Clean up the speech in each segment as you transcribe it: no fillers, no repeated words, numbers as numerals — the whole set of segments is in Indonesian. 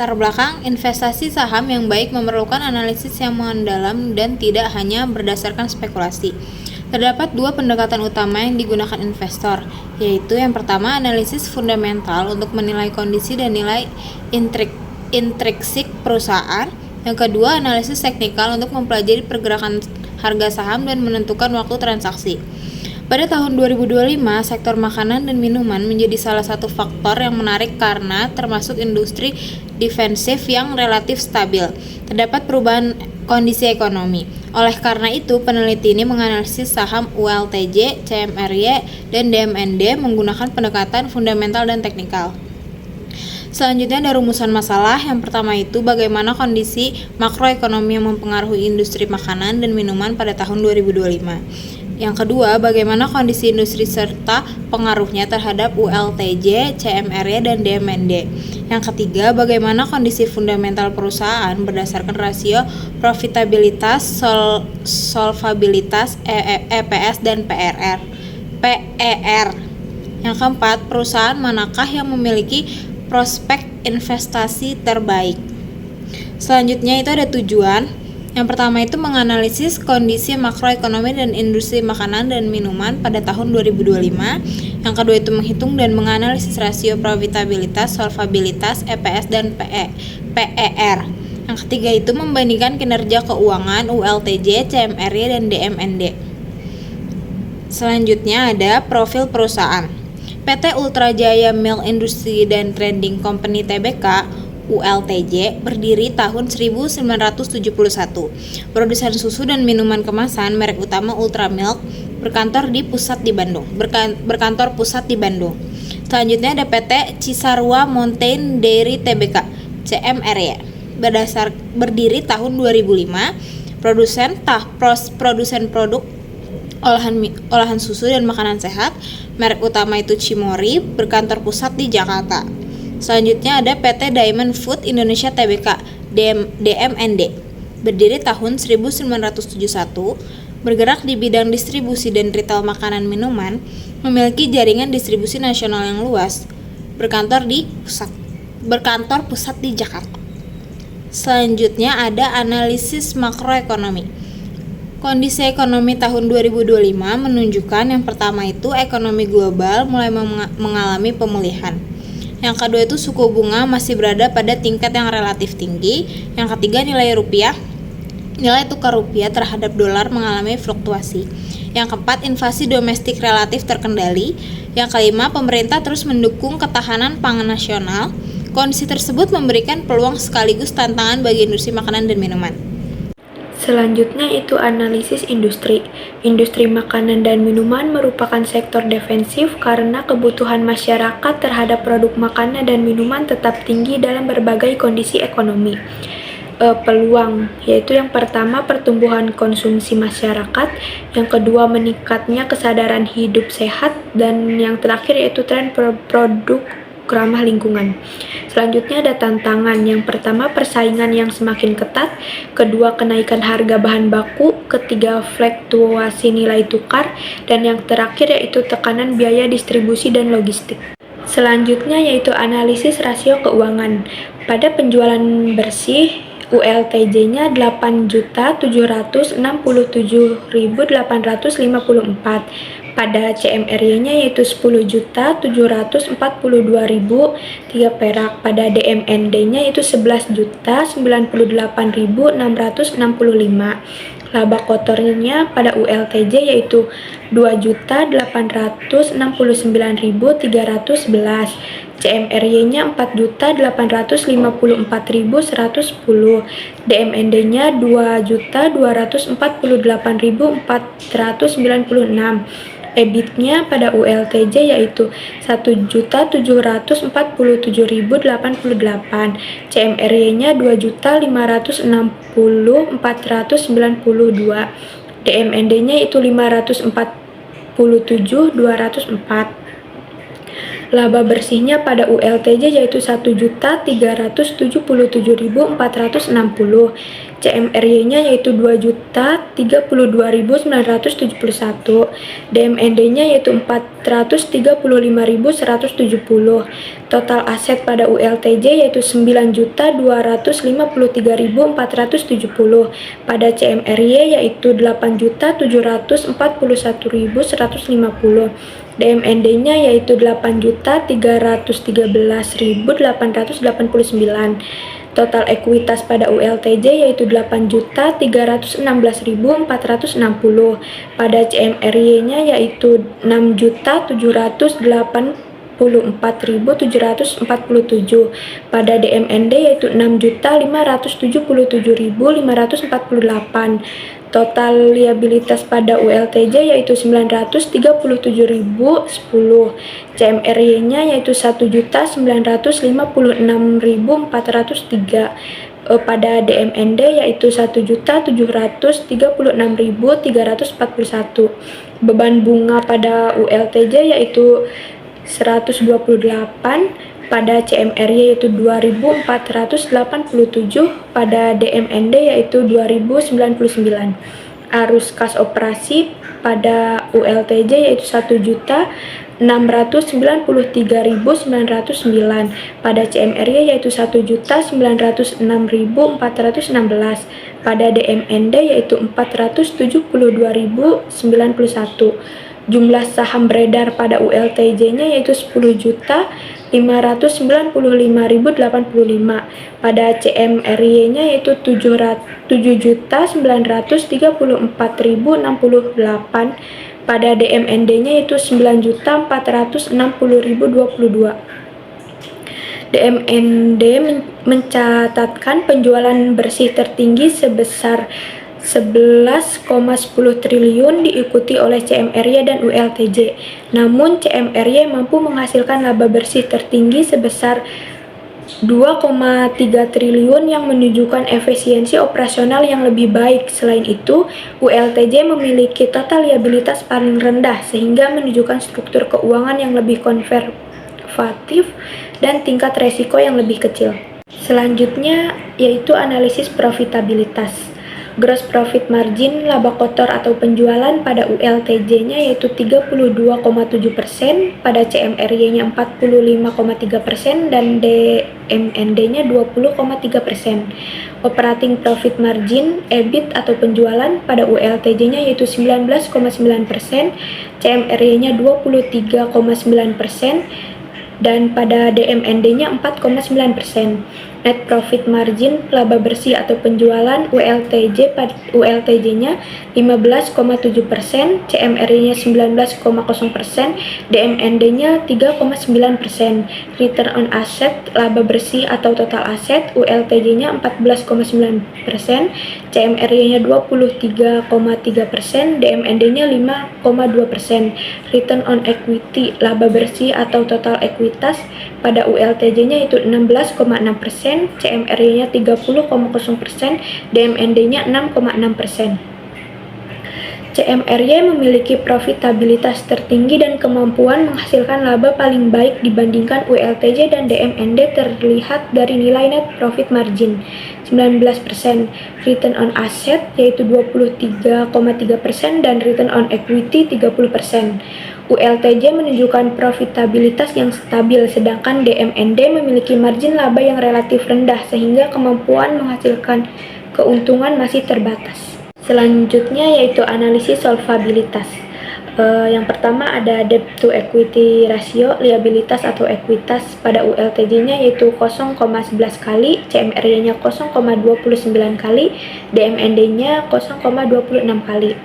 Latar belakang investasi saham yang baik memerlukan analisis yang mendalam dan tidak hanya berdasarkan spekulasi. Terdapat dua pendekatan utama yang digunakan investor, yaitu yang pertama analisis fundamental untuk menilai kondisi dan nilai intrinsik perusahaan. Yang kedua analisis teknikal untuk mempelajari pergerakan harga saham dan menentukan waktu transaksi. Pada tahun 2025, sektor makanan dan minuman menjadi salah satu faktor yang menarik karena termasuk industri defensif yang relatif stabil. Terdapat perubahan kondisi ekonomi. Oleh karena itu, peneliti ini menganalisis saham ULTJ, CMRY, dan DMND menggunakan pendekatan fundamental dan teknikal. Selanjutnya ada rumusan masalah. Yang pertama itu bagaimana kondisi makroekonomi yang mempengaruhi industri makanan dan minuman pada tahun 2025. Yang kedua, bagaimana kondisi industri serta pengaruhnya terhadap ULTJ, CMRY, dan DMND. Yang ketiga, bagaimana kondisi fundamental perusahaan berdasarkan rasio profitabilitas, solvabilitas, EPS, dan PER. Yang keempat, perusahaan manakah yang memiliki prospek investasi terbaik. Selanjutnya itu ada tujuan. Yang pertama itu menganalisis kondisi makroekonomi dan industri makanan dan minuman pada tahun 2025. Yang kedua itu menghitung dan menganalisis rasio profitabilitas, solvabilitas, EPS, dan PER. Yang ketiga itu membandingkan kinerja keuangan ULTJ, CMRY, dan DMND. Selanjutnya ada profil perusahaan. PT Ultra Jaya Milk Industry dan Trading Company Tbk ULTJ berdiri tahun 1971. Produsen susu dan minuman kemasan merek utama Ultra Milk berkantor pusat di Bandung. Selanjutnya ada PT Cisarua Mountain Dairy Tbk CMRY berdiri tahun 2005. Produsen produk olahan susu dan makanan sehat merek utama itu Cimory berkantor pusat di Jakarta. Selanjutnya ada PT Diamond Food Indonesia Tbk DMND berdiri tahun 1971, bergerak di bidang distribusi dan retail makanan minuman, memiliki jaringan distribusi nasional yang luas, berkantor pusat di Jakarta. Selanjutnya ada analisis makroekonomi. Kondisi ekonomi tahun 2025 menunjukkan yang pertama itu ekonomi global mulai mengalami pemulihan. Yang kedua itu suku bunga masih berada pada tingkat yang relatif tinggi. Yang ketiga nilai tukar rupiah terhadap dolar mengalami fluktuasi. Yang keempat inflasi domestik relatif terkendali. Yang kelima pemerintah terus mendukung ketahanan pangan nasional. Kondisi tersebut memberikan peluang sekaligus tantangan bagi industri makanan dan minuman. Selanjutnya itu analisis industri. Industri makanan dan minuman merupakan sektor defensif karena kebutuhan masyarakat terhadap produk makanan dan minuman tetap tinggi dalam berbagai kondisi ekonomi. Peluang yaitu yang pertama pertumbuhan konsumsi masyarakat, yang kedua meningkatnya kesadaran hidup sehat, dan yang terakhir yaitu tren produk ramah lingkungan. Selanjutnya ada tantangan. Yang pertama persaingan yang semakin ketat, kedua kenaikan harga bahan baku, ketiga fluktuasi nilai tukar, dan yang terakhir yaitu tekanan biaya distribusi dan logistik. Selanjutnya yaitu analisis rasio keuangan. Pada penjualan bersih ULTJ-nya 8.767.854. Pada CMRY-nya yaitu 10.742.003 perak. Pada DMND-nya yaitu 11.098.665. Laba kotornya pada ULTJ yaitu 2.869.311. CMRY-nya 4.854.110. DMND-nya 2.248.496. EBIT-nya pada ULTJ yaitu 1.747.088. CMRY-nya 2.560.492. DMND-nya itu 547.204. Laba bersihnya pada ULTJ yaitu 1.377.460. CMRY-nya yaitu 2.032.971. DMND-nya yaitu 435.170. Total aset pada ULTJ yaitu 9.253.470, pada CMRY yaitu 8.741.150, DMND-nya yaitu 8.313.889. Total ekuitas pada ULTJ yaitu 8.316.460, pada CMRY-nya yaitu 6.784.747, pada DMND yaitu 6.577.548. Total liabilitas pada ULTJ yaitu 937.010, CMRY-nya yaitu 1.956.403, pada DMND yaitu 1.736.341. Beban bunga pada ULTJ yaitu 128, pada CMRY yaitu 2.487, pada DMND yaitu 2.099. Arus kas operasi pada ULTJ yaitu 1.693.909, pada CMRY yaitu 1.906.416, pada DMND yaitu 472.091. Jumlah saham beredar pada ULTJ-nya yaitu 10.595.085, pada CMRY-nya yaitu 7.934.068, pada DMND-nya yaitu 9.460.022. DMND mencatatkan penjualan bersih tertinggi sebesar 11,10 triliun diikuti oleh CMRY dan ULTJ. Namun CMRY mampu menghasilkan laba bersih tertinggi sebesar 2,3 triliun yang menunjukkan efisiensi operasional yang lebih baik. Selain itu, ULTJ memiliki total liabilitas paling rendah sehingga menunjukkan struktur keuangan yang lebih konservatif dan tingkat resiko yang lebih kecil. Selanjutnya yaitu analisis profitabilitas. Gross profit margin laba kotor atau penjualan pada ULTJ-nya yaitu 32,7%, pada CMRY-nya 45,3%, dan DMND-nya 20,3%. Operating profit margin EBIT atau penjualan pada ULTJ-nya yaitu 19,9%, CMRY-nya 23,9%, dan pada DMND-nya 4,9%. Net profit margin laba bersih atau penjualan ULTJ-nya 15,7%, CMRY-nya 19,0%, DMND-nya 3,9%. Return on asset laba bersih atau total aset ULTJ-nya 14,9%, CMRY-nya 23,3%, DMND-nya 5,2%. Return on equity laba bersih atau total ekuitas pada ULTJ-nya itu 16,6%, CMRY-nya 30,0%, DMND-nya 6,6%. CMRY memiliki profitabilitas tertinggi dan kemampuan menghasilkan laba paling baik dibandingkan ULTJ dan DMND terlihat dari nilai net profit margin 19%, return on asset yaitu 23,3%, dan return on equity 30%. ULTJ menunjukkan profitabilitas yang stabil, sedangkan DMND memiliki margin laba yang relatif rendah sehingga kemampuan menghasilkan keuntungan masih terbatas. Selanjutnya yaitu analisis solvabilitas. Yang pertama ada debt to equity ratio, liabilitas atau ekuitas pada ULTJ-nya yaitu 0,11 kali, CMRY-nya 0,29 kali, DMND-nya 0,26 kali.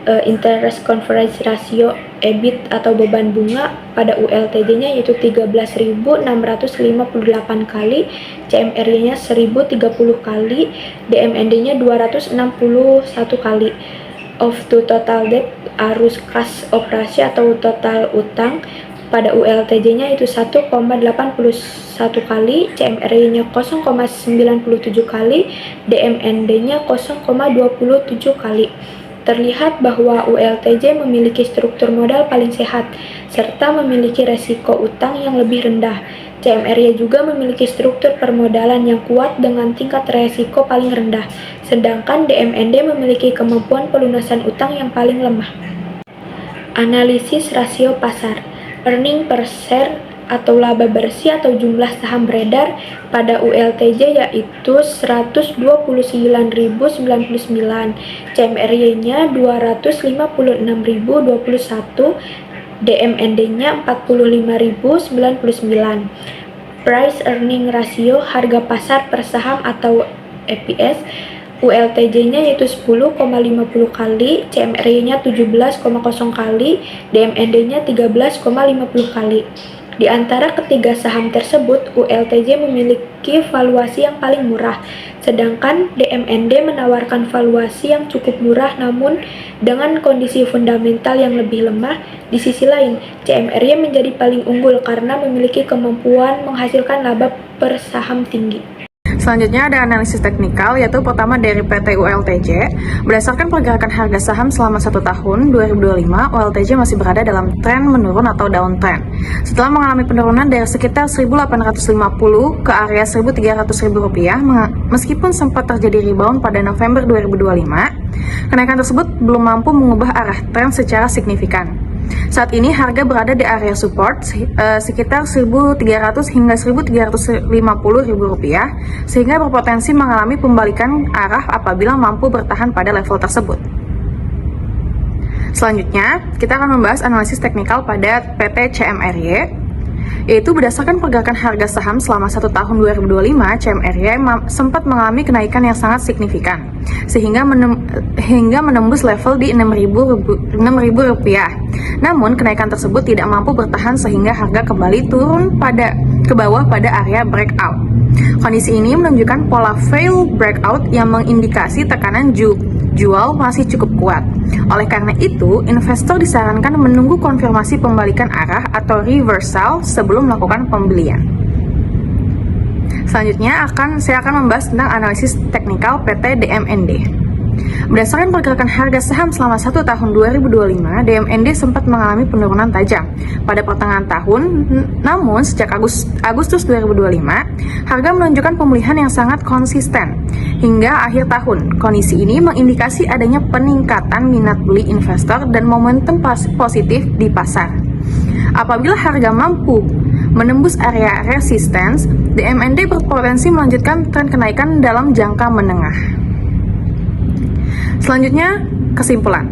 Interest coverage ratio EBIT atau beban bunga pada ULTJ-nya yaitu 13.658 kali, CMRY-nya 1.030 kali, DMND-nya 261 kali. Of to total debt, arus kas operasi atau total utang pada ULTJ-nya itu 1,81 kali, CMRY-nya 0,97 kali, DMND-nya 0,27 kali. Terlihat bahwa ULTJ memiliki struktur modal paling sehat, serta memiliki resiko utang yang lebih rendah. CMRY juga memiliki struktur permodalan yang kuat dengan tingkat resiko paling rendah, sedangkan DMND memiliki kemampuan pelunasan utang yang paling lemah. Analisis rasio pasar, earning per share atau laba bersih atau jumlah saham beredar pada ULTJ yaitu 129.099, CMRY-nya 256.021, DMND-nya 45.099. Price Earning Ratio harga pasar per saham atau EPS ULTJ-nya yaitu 10,50 kali, CMRY-nya 17,0 kali, DMND-nya 13,50 kali. Di antara ketiga saham tersebut, ULTJ memiliki valuasi yang paling murah, sedangkan DMND menawarkan valuasi yang cukup murah namun dengan kondisi fundamental yang lebih lemah. Di sisi lain, CMRY menjadi paling unggul karena memiliki kemampuan menghasilkan laba per saham tinggi. Selanjutnya ada analisis teknikal, yaitu pertama dari PT ULTJ. Berdasarkan pergerakan harga saham selama 1 tahun 2025, ULTJ masih berada dalam tren menurun atau downtrend. Setelah mengalami penurunan dari sekitar 1.850 ke area Rp1.300.000, meskipun sempat terjadi rebound pada November 2025, kenaikan tersebut belum mampu mengubah arah tren secara signifikan. Saat ini harga berada di area support sekitar 1.300 hingga Rp1.350.000, sehingga berpotensi mengalami pembalikan arah apabila mampu bertahan pada level tersebut. Selanjutnya, kita akan membahas analisis teknikal pada PT CMRY, yaitu berdasarkan pergerakan harga saham selama 1 tahun 2025, CMRY sempat mengalami kenaikan yang sangat signifikan, sehingga menembus level di Rp6.000. Namun, kenaikan tersebut tidak mampu bertahan sehingga harga kembali turun ke bawah pada area breakout. Kondisi ini menunjukkan pola fail breakout yang mengindikasi tekanan jual masih cukup kuat. Oleh karena itu, investor disarankan menunggu konfirmasi pembalikan arah atau reversal sebelum melakukan pembelian. Selanjutnya saya akan membahas tentang analisis teknikal PT DMND. Berdasarkan pergerakan harga saham selama 1 tahun 2025, DMND sempat mengalami penurunan tajam pada pertengahan tahun, namun sejak Agustus 2025, harga menunjukkan pemulihan yang sangat konsisten hingga akhir tahun. Kondisi ini mengindikasi adanya peningkatan minat beli investor dan momentum positif di pasar. Apabila harga mampu menembus area resistance, DMND berpotensi melanjutkan tren kenaikan dalam jangka menengah. Selanjutnya, kesimpulan.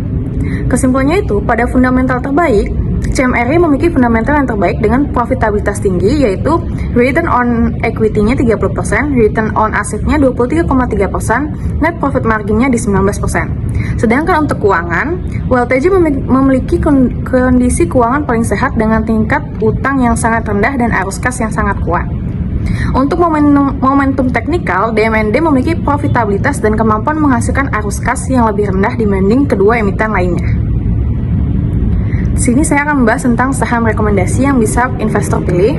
Kesimpulannya itu, pada fundamental terbaik, CMRY memiliki fundamental yang terbaik dengan profitabilitas tinggi, yaitu return on equity-nya 30%, return on asset-nya 23,3%, net profit margin-nya di 19%. Sedangkan untuk keuangan, ULTJ memiliki kondisi keuangan paling sehat dengan tingkat utang yang sangat rendah dan arus kas yang sangat kuat. Untuk momentum teknikal, DMND memiliki profitabilitas dan kemampuan menghasilkan arus kas yang lebih rendah dibanding kedua emiten lainnya. Di sini saya akan membahas tentang saham rekomendasi yang bisa investor pilih.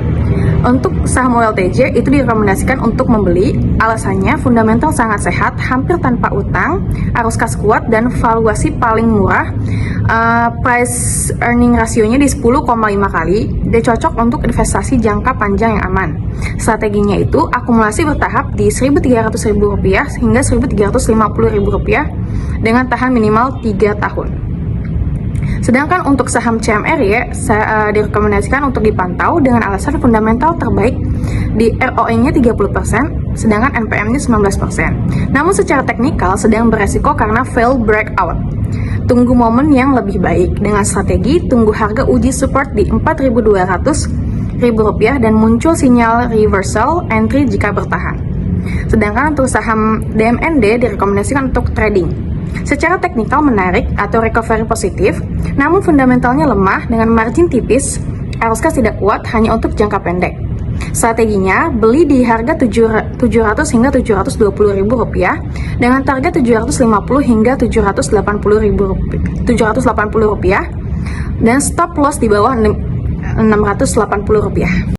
Untuk saham ULTJ itu direkomendasikan untuk membeli. Alasannya fundamental sangat sehat, hampir tanpa utang, arus kas kuat dan valuasi paling murah. Price earning rasionya di 10,5 kali. Dia cocok untuk investasi jangka panjang yang aman. Strateginya itu akumulasi bertahap di Rp1.300.000 hingga Rp1.350.000 dengan tahan minimal 3 tahun. Sedangkan untuk saham CMRY direkomendasikan untuk dipantau dengan alasan fundamental terbaik di ROE-nya 30%, sedangkan NPM-nya 19%. Namun secara teknikal sedang beresiko karena fail breakout. Tunggu momen yang lebih baik dengan strategi tunggu harga uji support di Rp4.200.000 dan muncul sinyal reversal entry jika bertahan. Sedangkan untuk saham DMND direkomendasikan untuk trading. Secara teknikal menarik atau recovery positif, namun fundamentalnya lemah dengan margin tipis, arus kas tidak kuat hanya untuk jangka pendek. Strateginya beli di harga Rp700 hingga Rp720.000 dengan target Rp750 hingga Rp780.000 dan stop loss di bawah Rp680.